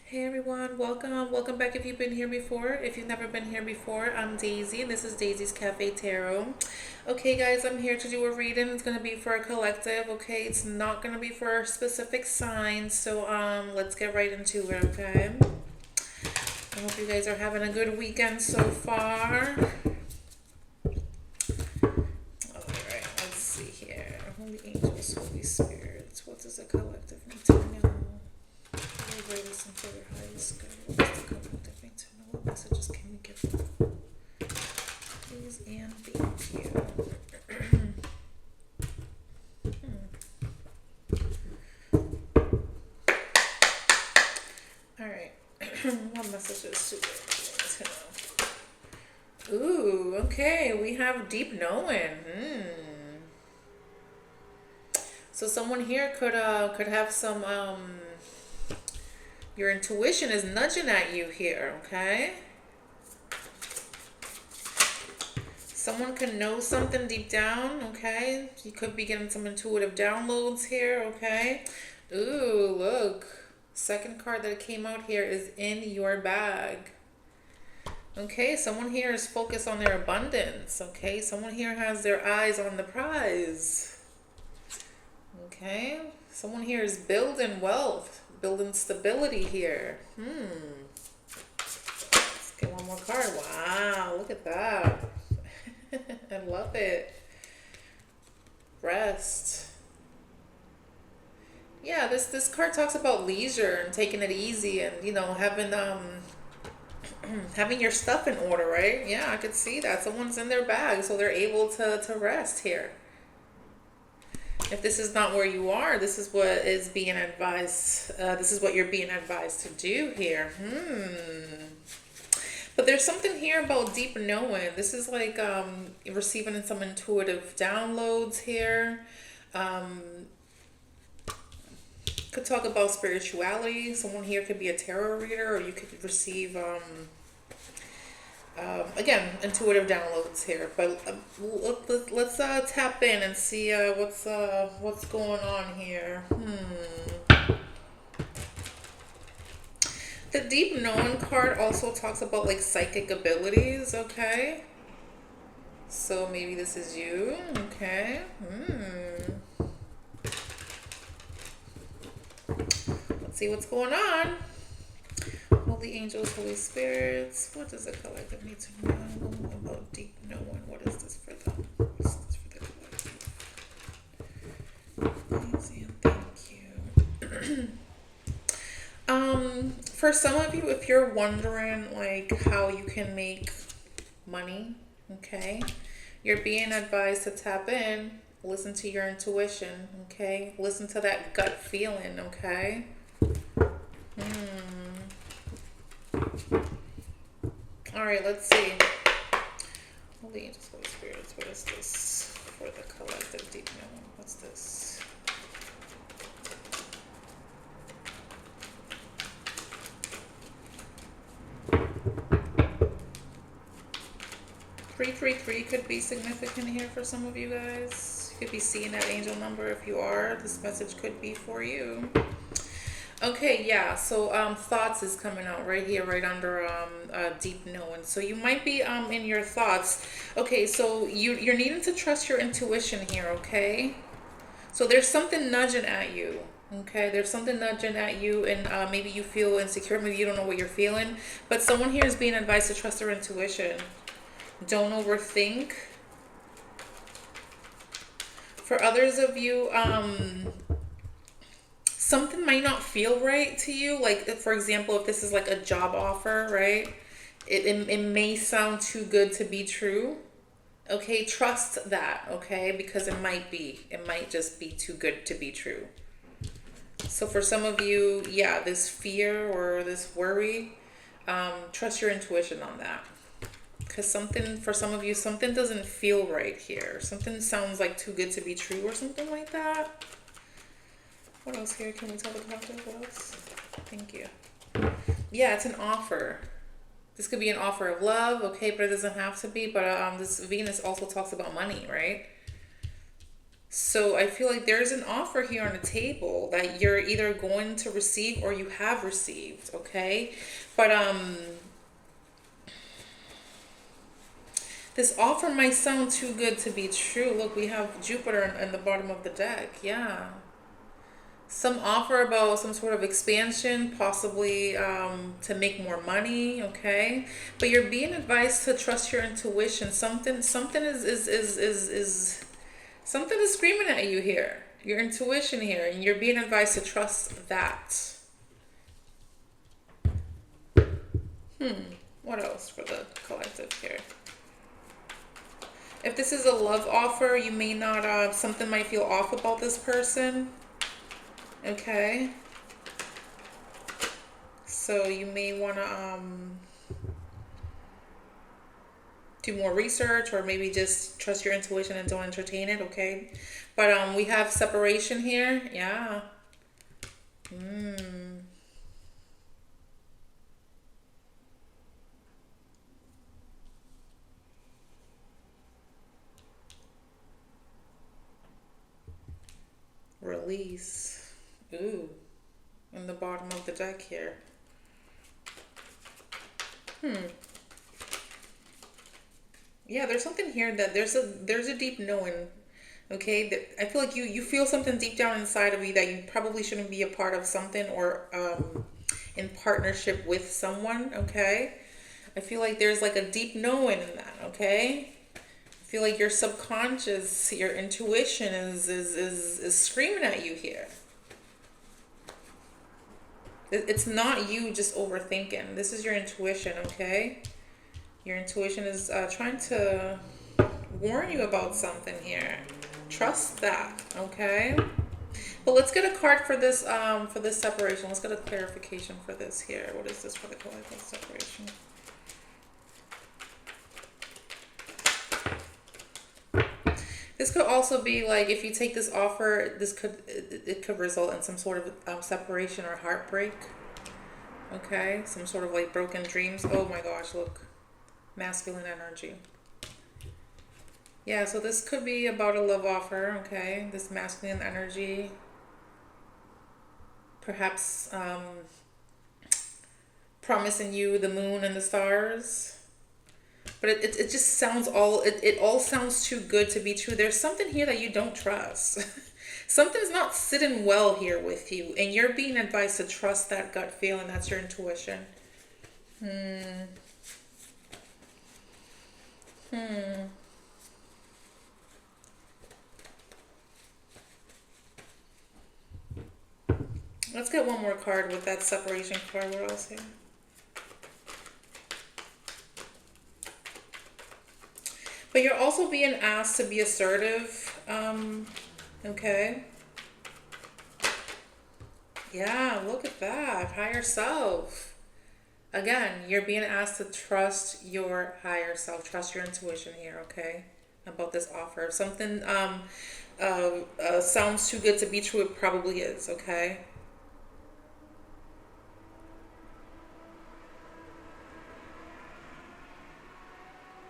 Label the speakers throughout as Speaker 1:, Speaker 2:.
Speaker 1: Hey everyone, welcome back if you've been here before. If you've never been here before, I'm Daisy and this is Daisy's Cafe Tarot. Okay guys, I'm here to do a reading. It's gonna be for a collective, okay? It's not gonna be for a specific sign, so let's get right into it, okay? I hope you guys are having a good weekend so far. Alright, let's see here. Holy angels, Holy Spirits, what does a collective need to know? Greatest and for their highest good. What's the collective need to know? What messages can we give them? Please and thank you. Alright. What messages do they need to know? Ooh, okay. We have deep knowing. So someone here could have some your intuition is nudging at you here, okay? Someone can know something deep down, okay? You could be getting some intuitive downloads here, okay? Ooh, look. Second card that came out here is in your bag. Okay, someone here is focused on their abundance, okay? Someone here has their eyes on the prize. Okay? Someone here is building wealth, building stability here. Let's get one more card. Wow, look at that. I love it. Rest. Yeah, this card talks about leisure and taking it easy and having having your stuff in order, right? Yeah, I could see that. Someone's in their bag, so they're able to rest here. If this is not where you are, this is what is being advised. This is what you're being advised to do here. But there's something here about deep knowing. This is like receiving some intuitive downloads here. Could talk about spirituality. Someone here could be a tarot reader, or you could receive again, intuitive downloads here, but let's tap in and see what's going on here. The deep knowing card also talks about like psychic abilities. Okay, so maybe this is you. Okay. Let's see what's going on. Holy angels, Holy Spirits, what does the collective need to know about deep knowing? What is this for them? What is this for the collective? Easy and thank you. For some of you, if you're wondering like how you can make money, okay, you're being advised to tap in, listen to your intuition, okay, listen to that gut feeling, okay. All right, let's see. Holy angels, Holy Spirits, what is this for the collective deep knowing? What's this? Three could be significant here for some of you guys. You could be seeing that angel number. If you are, this message could be for you. Okay, yeah, so thoughts is coming out right here, right under deep knowing. So you might be in your thoughts. Okay, so you're needing to trust your intuition here, okay? So there's something nudging at you, okay? There's something nudging at you, and maybe you feel insecure, maybe you don't know what you're feeling, but someone here is being advised to trust their intuition. Don't overthink. For others of you, something might not feel right to you. Like, for example, if this is like a job offer, right? It may sound too good to be true. Okay, trust that, okay? Because it might be. It might just be too good to be true. So for some of you, yeah, this fear or this worry, trust your intuition on that. Because for some of you, something doesn't feel right here. Something sounds like too good to be true or something like that. What else here? Can we tell the collective? What else? Thank you. Yeah, it's an offer. This could be an offer of love, okay, but it doesn't have to be. But this Venus also talks about money, right? So I feel like there's an offer here on the table that you're either going to receive or you have received, okay? But this offer might sound too good to be true. Look, we have Jupiter in the bottom of the deck. Yeah. Some offer about some sort of expansion, possibly to make more money, okay? But you're being advised to trust your intuition. Something is something is screaming at you here. Your intuition here, and you're being advised to trust that. What else for the collective here? If this is a love offer, you may not, something might feel off about this person. Okay. So you may want to do more research, or maybe just trust your intuition and don't entertain it, okay? But we have separation here. Yeah. Release. Ooh. In the bottom of the deck here. Yeah, there's something here that there's a deep knowing. Okay, that I feel like you feel something deep down inside of you that you probably shouldn't be a part of something, or in partnership with someone. Okay, I feel like there's like a deep knowing in that. Okay, I feel like your subconscious, your intuition is screaming at you here. It's not you just overthinking. This is your intuition. Okay, your intuition is trying to warn you about something here. Trust that, okay? But let's get a card for this separation. Let's get a clarification for this here. What is this for the collective separation? This could also be like, if you take this offer, it could result in some sort of separation or heartbreak. Okay, some sort of like broken dreams. Oh my gosh, look, masculine energy. Yeah, so this could be about a love offer, okay? This masculine energy. Perhaps promising you the moon and the stars. But it just sounds it all sounds too good to be true. There's something here that you don't trust. Something's not sitting well here with you, and you're being advised to trust that gut feeling. That's your intuition. Let's get one more card with that separation card. What else here? But you're also being asked to be assertive. Okay. Yeah, look at that. Higher self. Again, you're being asked to trust your higher self. Trust your intuition here, okay? About this offer. If something sounds too good to be true, it probably is, okay?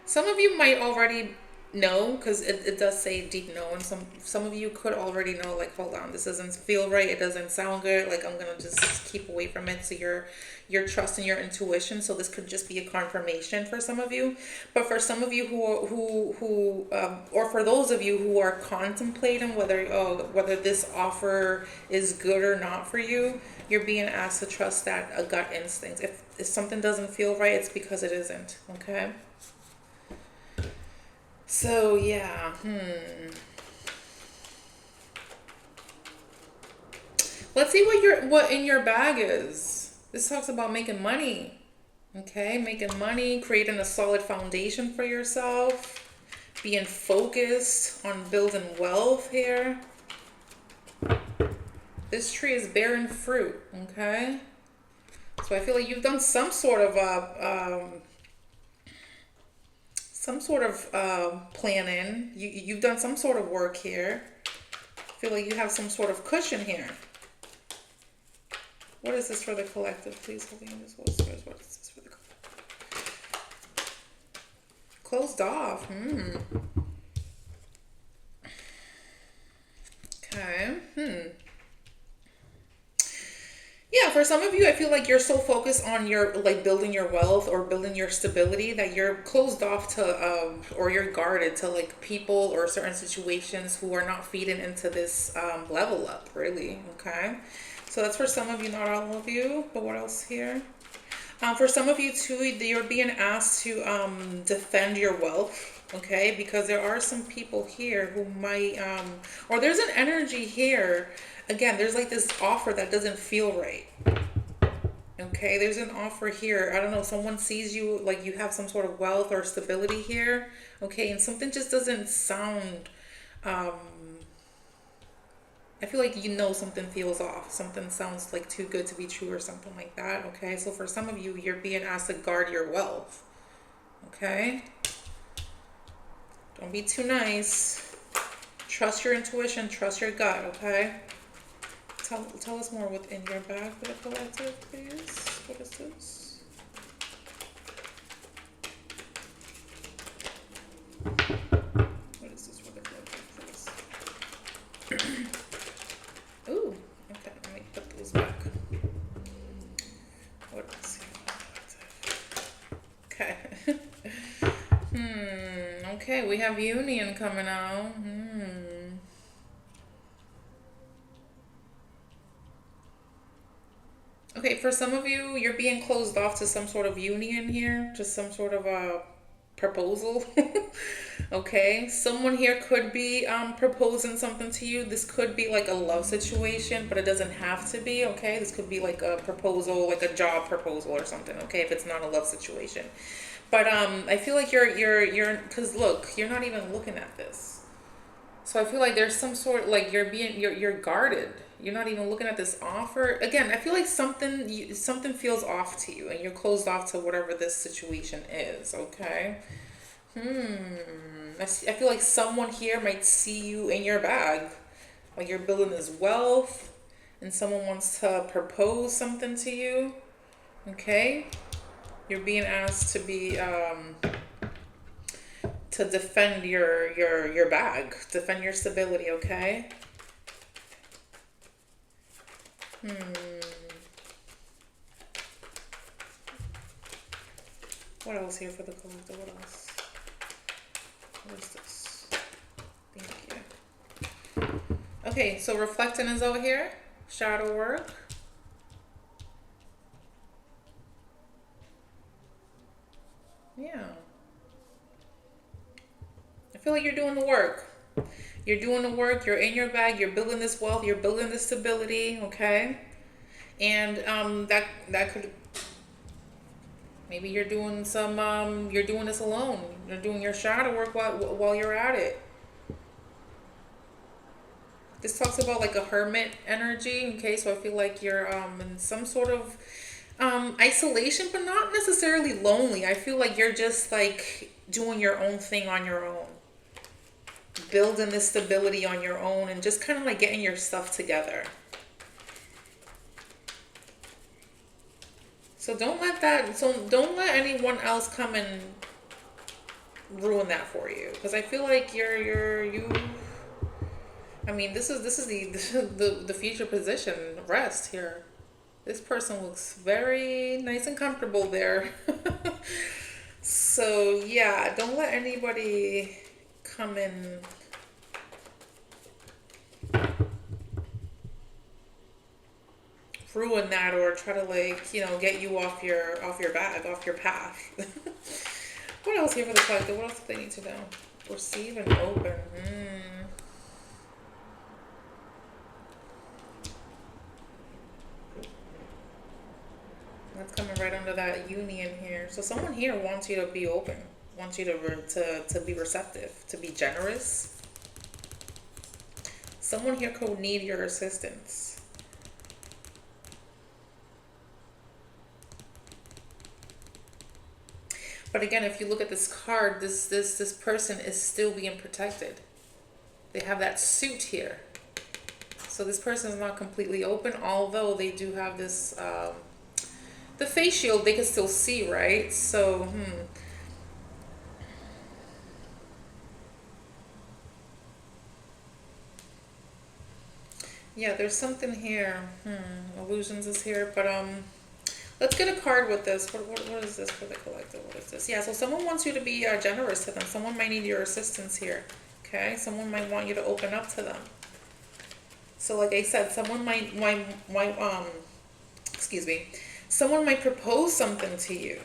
Speaker 1: Some of you might already know, because it does say deep know, and some of you could already know, like, hold on, this doesn't feel right, it doesn't sound good, like, I'm gonna just keep away from it. So you're trusting your intuition. So this could just be a confirmation for some of you. But for some of you or for those of you who are contemplating whether this offer is good or not for you, you're being asked to trust that a gut instinct. If something doesn't feel right, it's because it isn't, okay? So yeah, let's see what in your bag is. This talks about making money. Okay, making money, creating a solid foundation for yourself, being focused on building wealth here. This tree is bearing fruit, okay? So I feel like you've done some sort of planning. You've done some sort of work here. I feel like you have some sort of cushion here. What is this for the collective? Please hold the invisible spirits. What is this for the collective? Closed off. Okay. Yeah, for some of you, I feel like you're so focused on your like building your wealth or building your stability that you're closed off to or you're guarded to like people or certain situations who are not feeding into this level up, really. Okay. So that's for some of you, not all of you. But what else here? For some of you too, you're being asked to defend your wealth, okay? Because there are some people here who might, or there's an energy here. Again, there's like this offer that doesn't feel right. Okay, there's an offer here. I don't know, someone sees you like you have some sort of wealth or stability here. Okay, and something just doesn't sound um I feel like you know something feels off. Something sounds like too good to be true or something like that. Okay, so for some of you, you're being asked to guard your wealth. Okay, don't be too nice. Trust your intuition, trust your gut. Okay, tell us more what's in your bag for the collective, please. What is this? What is this for the collective, please? Ooh, okay, let me put those back. What else here? Okay. Okay, we have union coming out. Okay, for some of you, you're being closed off to some sort of union here, just some sort of a proposal. Okay, someone here could be proposing something to you. This could be like a love situation, but it doesn't have to be. Okay, this could be like a proposal, like a job proposal or something. Okay, if it's not a love situation, but I feel like you're because look, you're not even looking at this. So I feel like there's some sort like you're guarded. You're not even looking at this offer. Again, I feel like something feels off to you and you're closed off to whatever this situation is, okay? I feel like someone here might see you in your bag. Like you're building this wealth and someone wants to propose something to you, okay? You're being asked to be to defend your bag, defend your stability, okay? What else here for the collector? What else? What is this? Thank you. Okay, so reflecting is over here. Shadow work. Yeah. I feel like you're doing the work. You're doing the work. You're in your bag. You're building this wealth. You're building this stability. Okay, and that could maybe you're doing some you're doing this alone. You're doing your shadow work while you're at it. This talks about like a hermit energy. Okay, so I feel like you're in some sort of isolation, but not necessarily lonely. I feel like you're just like doing your own thing on your own, building this stability on your own and just kind of like getting your stuff together. So don't let anyone else come and ruin that for you, because I feel like you I mean, this is the future position rest here. This person looks very nice and comfortable there. So yeah, don't let anybody come in ruin that or try to like, get you off your bag, off your path. What else here for the collector? What else do they need to know? Receive and open. That's coming right under that union here. So someone here wants you to be open, wants you to be receptive, to be generous. Someone here could need your assistance. But again, if you look at this card, this person is still being protected. They have that suit here. So this person is not completely open, although they do have this the face shield they can still see, right? So Yeah, there's something here. Illusions is here, but let's get a card with this. What is this for the collective? What is this? Yeah, so someone wants you to be generous to them. Someone might need your assistance here. Okay, someone might want you to open up to them. So like I said, someone might excuse me, someone might propose something to you,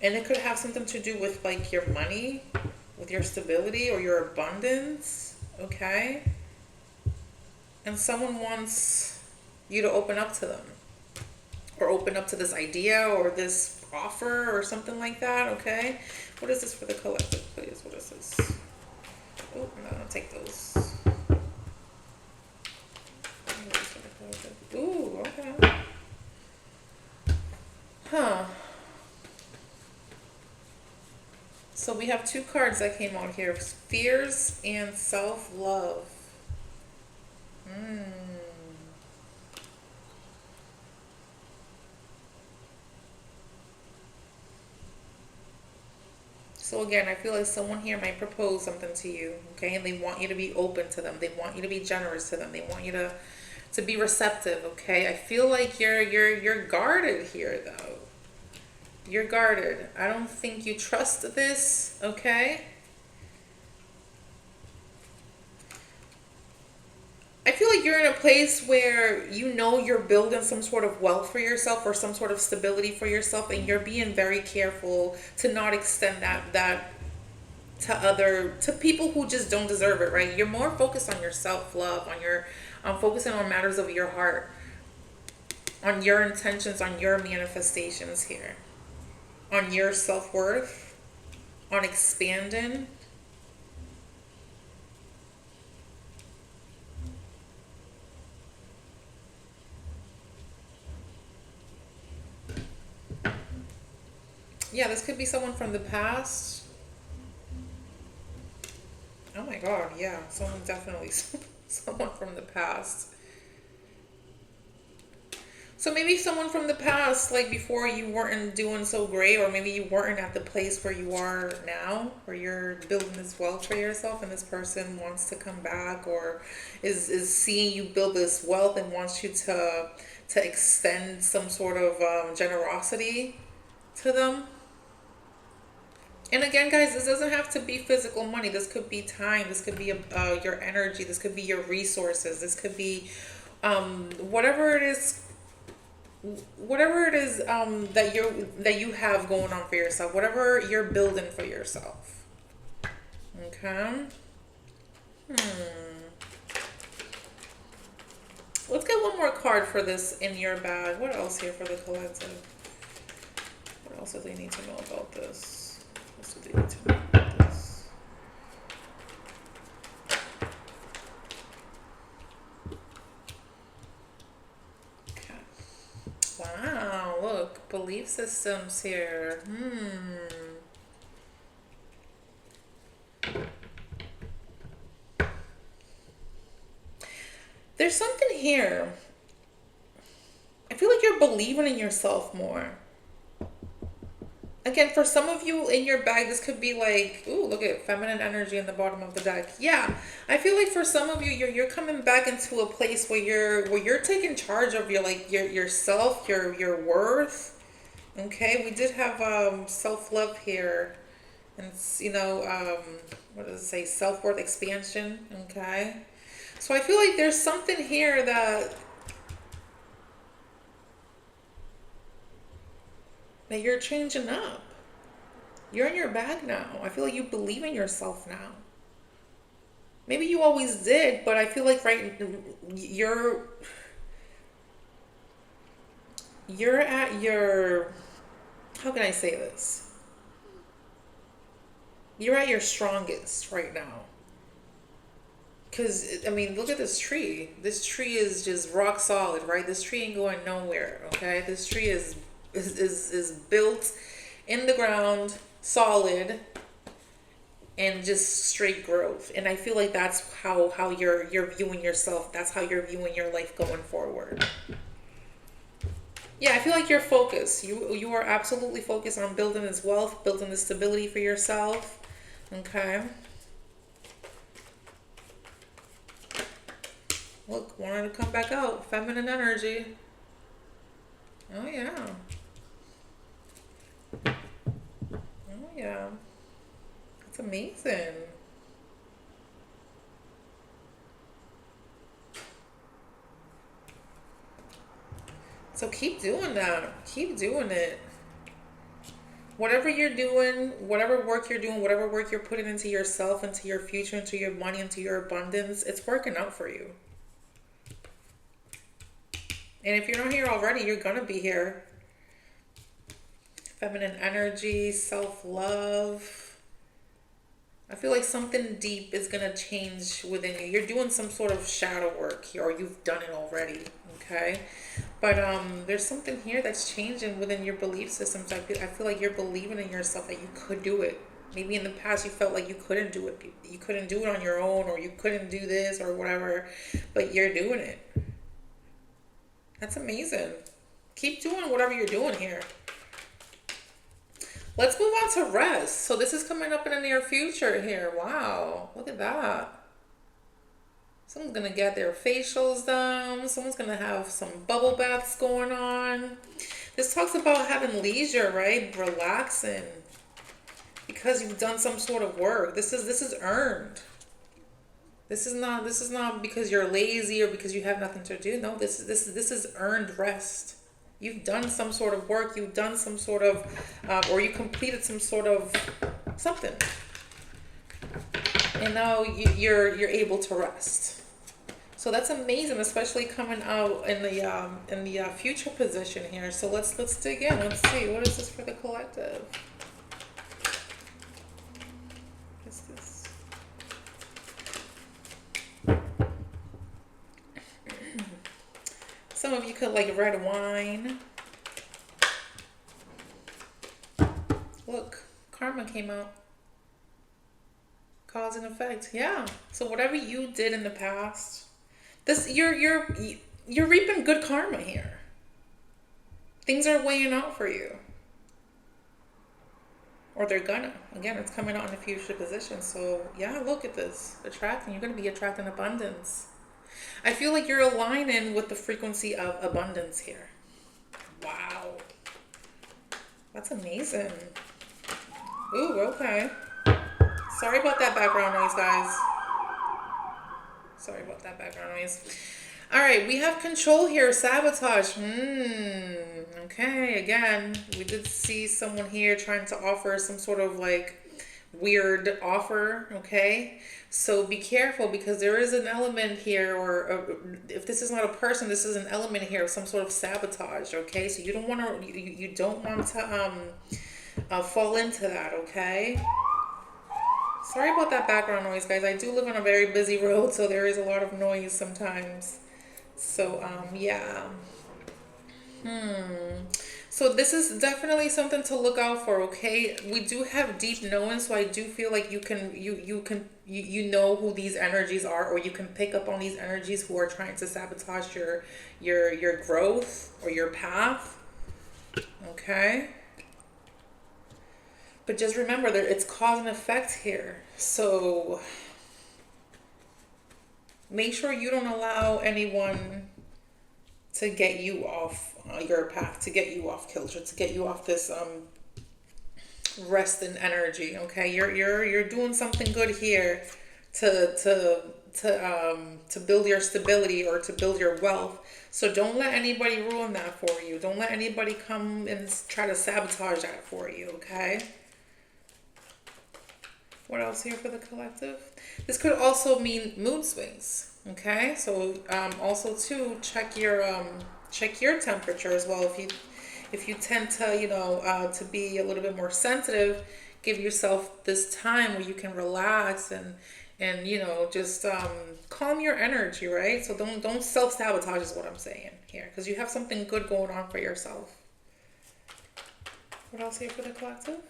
Speaker 1: and it could have something to do with like your money, with your stability or your abundance. Okay, and someone wants you to open up to them, or open up to this idea or this offer or something like that. Okay, what is this for the collective, please? What is this? Oh no, I'll take those. Ooh, okay. Huh. So we have two cards that came out here. Fears and self-love. So again, I feel like someone here might propose something to you, okay? And they want you to be open to them. They want you to be generous to them. They want you to be receptive, okay? I feel like you're guarded here though. You're guarded. I don't think you trust this, okay? I feel like you're in a place where you know you're building some sort of wealth for yourself or some sort of stability for yourself, and you're being very careful to not extend that to people who just don't deserve it, right? You're more focused on your self-love, on focusing on matters of your heart, on your intentions, on your manifestations here, on your self-worth, on expanding. Yeah, this could be someone from the past. Oh my God, yeah, someone definitely, someone from the past. So maybe someone from the past, like before you weren't doing so great, or maybe you weren't at the place where you are now, where you're building this wealth for yourself, and this person wants to come back, or is seeing you build this wealth and wants you to extend some sort of generosity to them. And again, guys, this doesn't have to be physical money. This could be time. This could be your energy. This could be your resources. This could be whatever it is, that you have going on for yourself. Whatever you're building for yourself. Okay. Let's get one more card for this in your bag. What else here for the collective? What else do they need to know about this? What else do they need to know about this? Okay. Wow, look, belief systems here. There's something here. I feel like you're believing in yourself more. Again, for some of you in your bag, this could be like, ooh, look at feminine energy in the bottom of the deck. Yeah, I feel like for some of you, you're coming back into a place where you're taking charge of your yourself, your worth. Okay, we did have self-love here, and what does it say? Self-worth expansion. Okay, so I feel like there's something here that you're changing up. You're in your bag now. I feel like you believe in yourself now. Maybe you always did, but I feel like you're at your, how can I say this? You're at your strongest right now. Because, I mean, look at this tree. This tree is just rock solid, right? This tree ain't going nowhere, okay? This tree is built in the ground, solid, and just straight growth. And I feel like that's how you're viewing yourself. That's how you're viewing your life going forward. Yeah, I feel like you're focused. You are absolutely focused on building this wealth, building this stability for yourself. Okay. Look, wanted to come back out. Feminine energy. Oh, yeah. Oh, yeah. That's amazing. So keep doing that. Keep doing it. Whatever you're doing, whatever work you're doing, whatever work you're putting into yourself, into your future, into your money, into your abundance, it's working out for you. And if you're not here already, you're going to be here. Feminine energy, self-love. I feel like something deep is going to change within you. You're doing some sort of shadow work here, or you've done it already, okay? But there's something here that's changing within your belief systems. I feel like you're believing in yourself that you could do it. Maybe in the past you felt like you couldn't do it. You couldn't do it on your own, or you couldn't do this or whatever, but you're doing it. That's amazing. Keep doing whatever you're doing here. Let's move on to rest. So this is coming up in the near future here. Wow, look at that. Someone's going to get their facials done. Someone's going to have some bubble baths going on. This talks about having leisure, right? Relaxing. Because you've done some sort of work. This is earned. This is not because you're lazy or because you have nothing to do. No, this is earned rest. You've done some sort of work. You've done some sort of, or you completed some sort of something, and now you're able to rest. So that's amazing, especially coming out in the future position here. So let's dig in. Let's see, what is this for the collective? What is this? Some of you could like red wine. Look, karma came out. Cause and effect. Yeah. So whatever you did in the past, this you're reaping good karma here. Things are weighing out for you. Or they're gonna. Again, it's coming out in the future position. So yeah, look at this. Attracting. You're gonna be attracting abundance. I feel like you're aligning with the frequency of abundance here. Wow. That's amazing. Ooh, okay. Sorry about that background noise, guys. Sorry about that background noise. All right, we have control here. Sabotage. Okay, again, we did see someone here trying to offer some sort of like weird offer, okay? So be careful because there is an element here, or if this is not a person, this is an element here of some sort of sabotage, okay? So you don't want to, you don't want to fall into that, okay? Sorry about that background noise, guys. I do live on a very busy road, so there is a lot of noise sometimes. So, yeah. So this is definitely something to look out for, okay? We do have deep knowing, so I do feel like you know who these energies are, or you can pick up on these energies who are trying to sabotage your growth or your path, okay? But just remember that it's cause and effect here. So make sure you don't allow anyone to get you off your path, to get you off kilter, to get you off this rest and energy. Okay, you're doing something good here to build your stability or to build your wealth. So don't let anybody ruin that for you. Don't let anybody come and try to sabotage that for you. Okay. What else here for the collective? This could also mean mood swings. Okay, so also too check your temperature as well. If you tend to to be a little bit more sensitive, give yourself this time where you can relax and just calm your energy, right? So don't self-sabotage is what I'm saying here, because you have something good going on for yourself. What else here for the collective?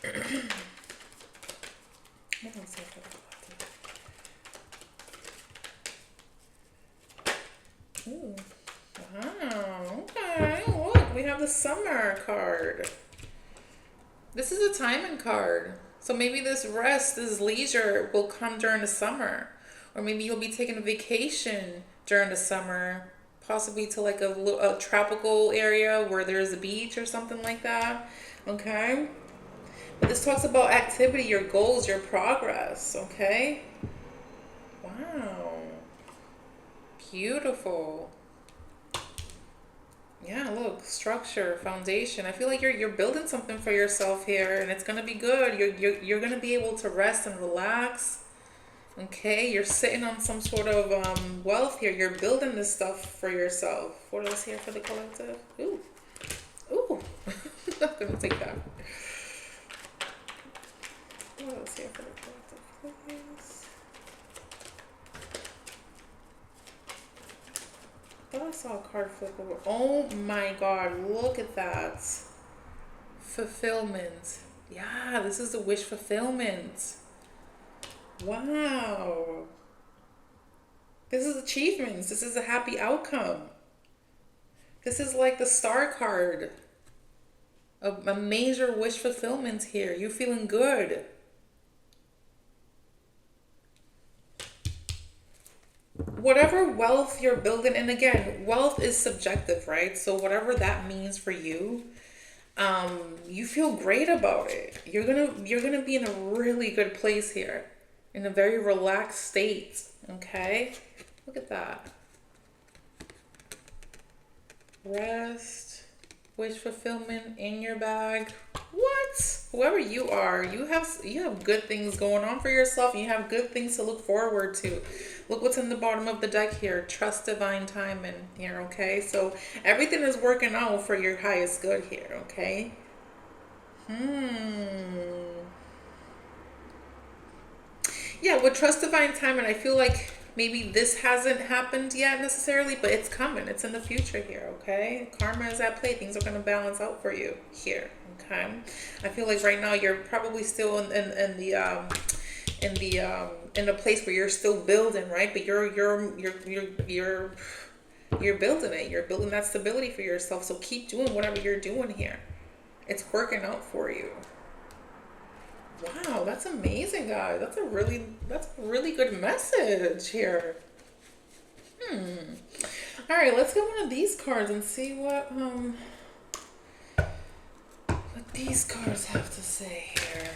Speaker 1: What else here for the collective? Ooh, wow, okay, look, we have the summer card. This is a timing card. So maybe this rest, this leisure will come during the summer. Or maybe you'll be taking a vacation during the summer, possibly to like a tropical area where there's a beach or something like that. Okay? But this talks about activity, your goals, your progress. Okay? Wow. Beautiful. Yeah, look, structure, foundation. I feel like you're building something for yourself here, and it's gonna be good. You're gonna be able to rest and relax. Okay, you're sitting on some sort of wealth here. You're building this stuff for yourself. What else here for the collective? Ooh, ooh. I'm gonna take that. What else here for the collective, please? I thought I saw a card flip over. Oh my God, look at that. Fulfillment. Yeah, this is the wish fulfillment. Wow. This is achievements. This is a happy outcome. This is like the star card. A major wish fulfillment here. You feeling good. Whatever wealth you're building, and again, wealth is subjective, right? So whatever that means for you, you feel great about it. You're gonna be in a really good place here, in a very relaxed state. Okay, look at that. Rest, wish fulfillment in your bag. What? Whoever you are, you have good things going on for yourself. And you have good things to look forward to. Look what's in the bottom of the deck here. Trust divine timing here, okay? So everything is working out for your highest good here, okay? Yeah, with trust divine timing, I feel like maybe this hasn't happened yet necessarily, but it's coming. It's in the future here, okay? Karma is at play. Things are going to balance out for you here, okay? I feel like right now you're probably still in a place where you're still building, right? But you're building it. You're building that stability for yourself. So keep doing whatever you're doing here. It's working out for you. Wow, that's amazing, guys. That's a really good message here. All right, let's get one of these cards and see what these cards have to say here.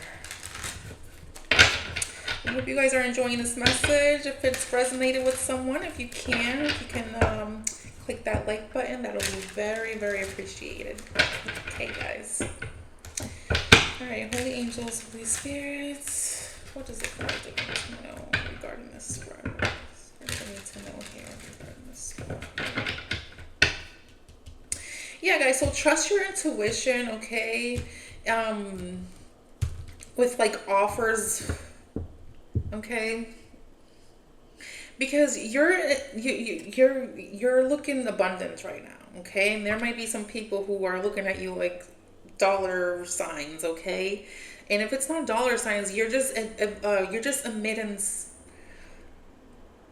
Speaker 1: I hope you guys are enjoying this message. If it's resonated with someone, if you can click that like button, that'll be very, very appreciated. Okay, guys. All right, holy angels, holy spirits. What does the card need to know regarding this spread? What do I need to know here regarding this spread? Yeah, guys, so trust your intuition, okay? With like offers, okay? Because you're looking abundance right now, okay? And there might be some people who are looking at you like dollar signs, okay? And if it's not dollar signs, you're just emitting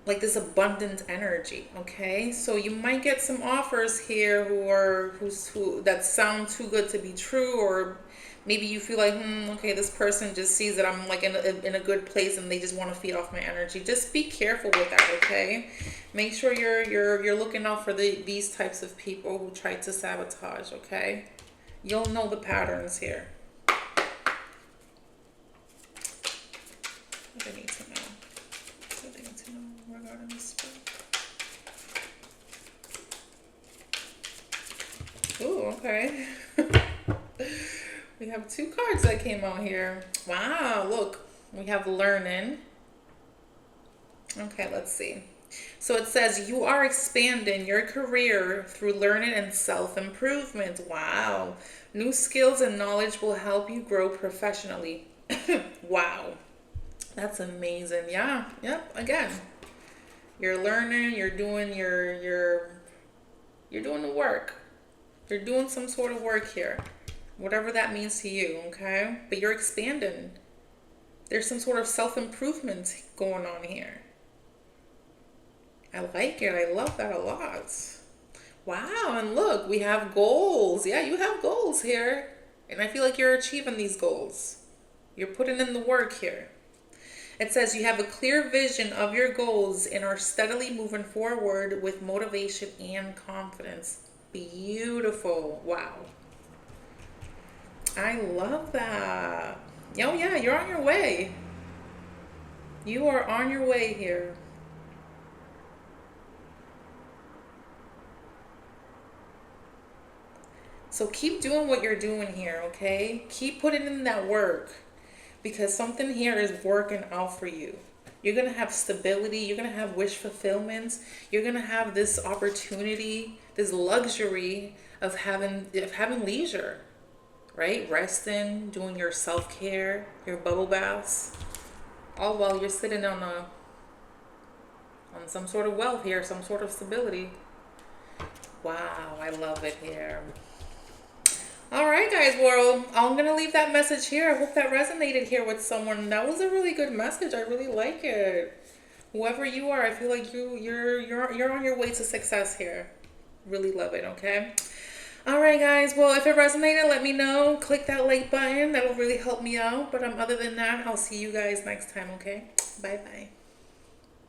Speaker 1: like this abundant energy, okay? So you might get some offers here who that sound too good to be true, or maybe you feel like, okay, this person just sees that I'm like in a good place and they just want to feed off my energy. Just be careful with that, okay? Make sure you're looking out for these types of people who try to sabotage, okay? You'll know the patterns here. What do I need to know? What do I need to know regarding this book? Ooh, okay. We have two cards that came out here. Wow, look. We have learning. Okay, let's see. So it says you are expanding your career through learning and self-improvement. Wow. New skills and knowledge will help you grow professionally. Wow. That's amazing. Yeah. Yep. Again, you're learning, you're doing you're doing the work. You're doing some sort of work here. Whatever that means to you, okay? But you're expanding. There's some sort of self-improvement going on here. I like it. I love that a lot. Wow, and look, we have goals. Yeah, you have goals here. And I feel like you're achieving these goals. You're putting in the work here. It says you have a clear vision of your goals and are steadily moving forward with motivation and confidence. Beautiful. Wow. I love that. Oh, yeah, you're on your way. You are on your way here. So keep doing what you're doing here, okay? Keep putting in that work because something here is working out for you. You're going to have stability. You're going to have wish fulfillment. You're going to have this opportunity, this luxury of having leisure, right? Resting, doing your self-care, your bubble baths, all while you're sitting on some sort of wealth here, some sort of stability. Wow, I love it here. All right, guys. Well, I'm gonna leave that message here. I hope that resonated here with someone. That was a really good message. I really like it. Whoever you are, I feel like you're on your way to success here. Really love it. Okay. All right, guys. Well, if it resonated, let me know. Click that like button. That'll really help me out. But other than that, I'll see you guys next time. Okay. Bye bye.